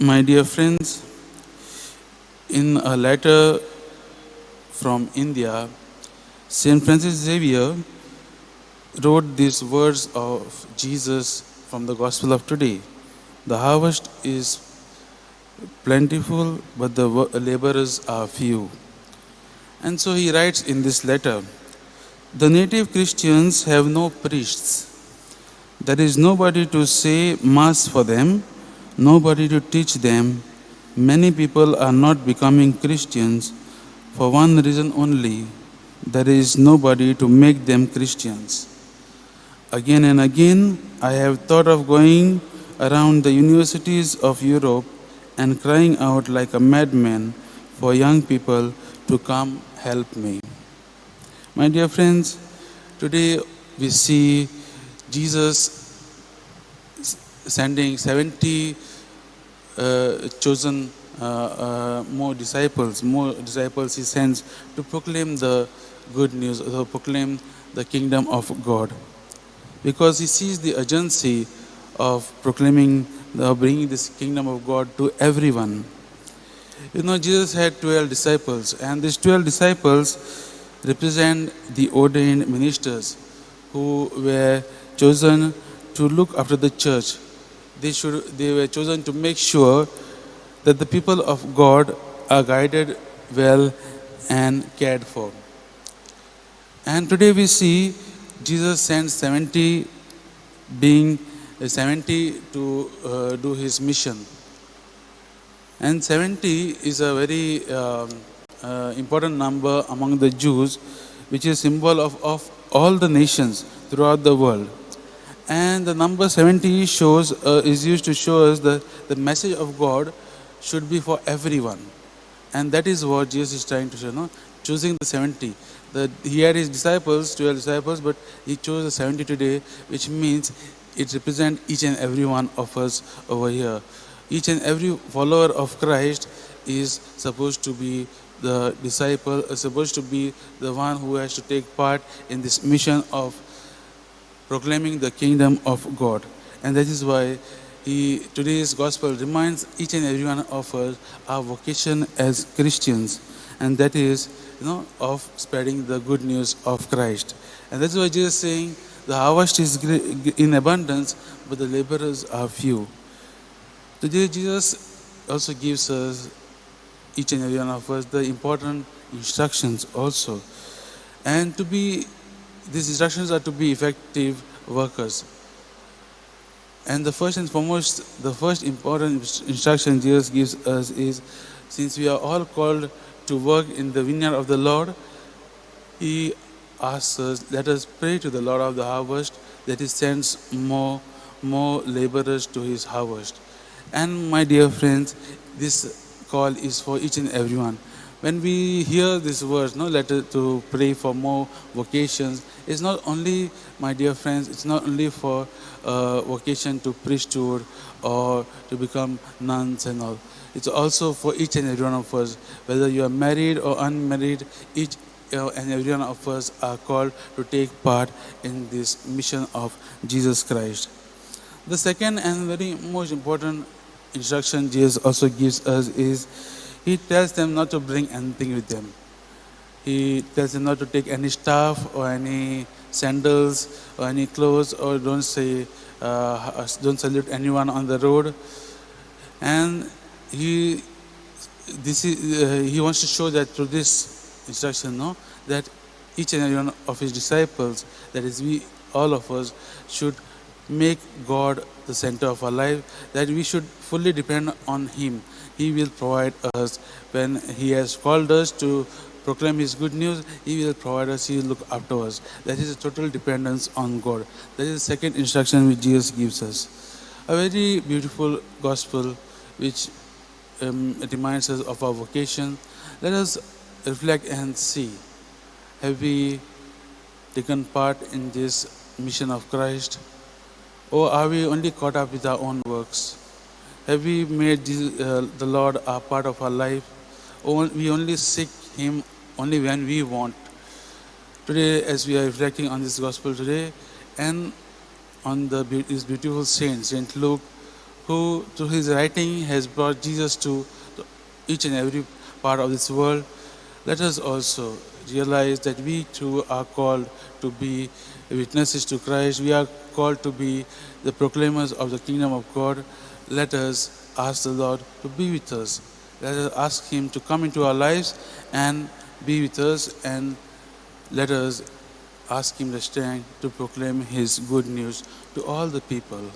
My dear friends, in a letter from India, St Francis Xavier wrote these words of Jesus from the Gospel of today. The harvest is plentiful, but the laborers are few. And so he writes in this letter, the native Christians have no priests. There is nobody to say Mass for them, nobody to teach them. Many people are not becoming Christians for one reason only. There is nobody to make them Christians. Again and again, I have thought of going around the universities of Europe and crying out like a madman for young people to come help me. My dear friends, today we see Jesus sending 70 chosen more disciples he sends to proclaim the good news, to proclaim the kingdom of God. Because he sees the urgency of proclaiming, bringing this kingdom of God to everyone. You know, Jesus had 12 disciples, and these 12 disciples represent the ordained ministers who were chosen to look after the church. They were chosen to make sure that the people of God are guided well and cared for. And today we see Jesus sends 70 to do his mission. And 70 is a very important number among the Jews, which is symbol of all the nations throughout the world. And the number 70 is used to show us that the message of God should be for everyone. And that is what Jesus is trying to show, no? Choosing the 70. He had his disciples, 12 disciples, but he chose the 70 today, which means it represents each and every one of us over here. Each and every follower of Christ is supposed to be the disciple, supposed to be the one who has to take part in this mission of proclaiming the kingdom of God. And that is why today's gospel reminds each and every one of us our vocation as Christians, and that is, of spreading the good news of Christ. And that's why Jesus is saying the harvest is in abundance, but the laborers are few. Today Jesus also gives us, each and every one of us, the important instructions also. And these instructions are to be effective workers. And the first and foremost, the first important instruction Jesus gives us is, since we are all called to work in the vineyard of the Lord, he asks us, let us pray to the Lord of the harvest that he sends more laborers to his harvest. And my dear friends, this call is for each and everyone. When we hear this verse, letter to pray for more vocations, it's not only, my dear friends, it's not only for vocation to priesthood or to become nuns and all. It's also for each and every one of us, whether you are married or unmarried, each and every one of us are called to take part in this mission of Jesus Christ. The second and very most important instruction Jesus also gives us is, he tells them not to bring anything with them. He tells them not to take any staff or any sandals or any clothes, or don't salute anyone on the road. And he wants to show that through this instruction, that each and every one of his disciples, that is we, all of us, should make God the center of our life, that we should fully depend on him. He will provide us. When he has called us to proclaim his good news, he will provide us, he will look after us. That is a total dependence on God. That is the second instruction which Jesus gives us. A very beautiful gospel which reminds us of our vocation. Let us reflect and see, have we taken part in this mission of Christ? Or are we only caught up with our own works? Have we made the Lord a part of our life? Or we only seek him only when we want? Today, as we are reflecting on this gospel today, and on this beautiful saint, Saint Luke, who through his writing has brought Jesus to each and every part of this world, let us also realize that we too are called to be witnesses to Christ. We are called to be the proclaimers of the kingdom of God. Let us ask the Lord to be with us. Let us ask Him to come into our lives and be with us, and let us ask Him the strength to proclaim His good news to all the people.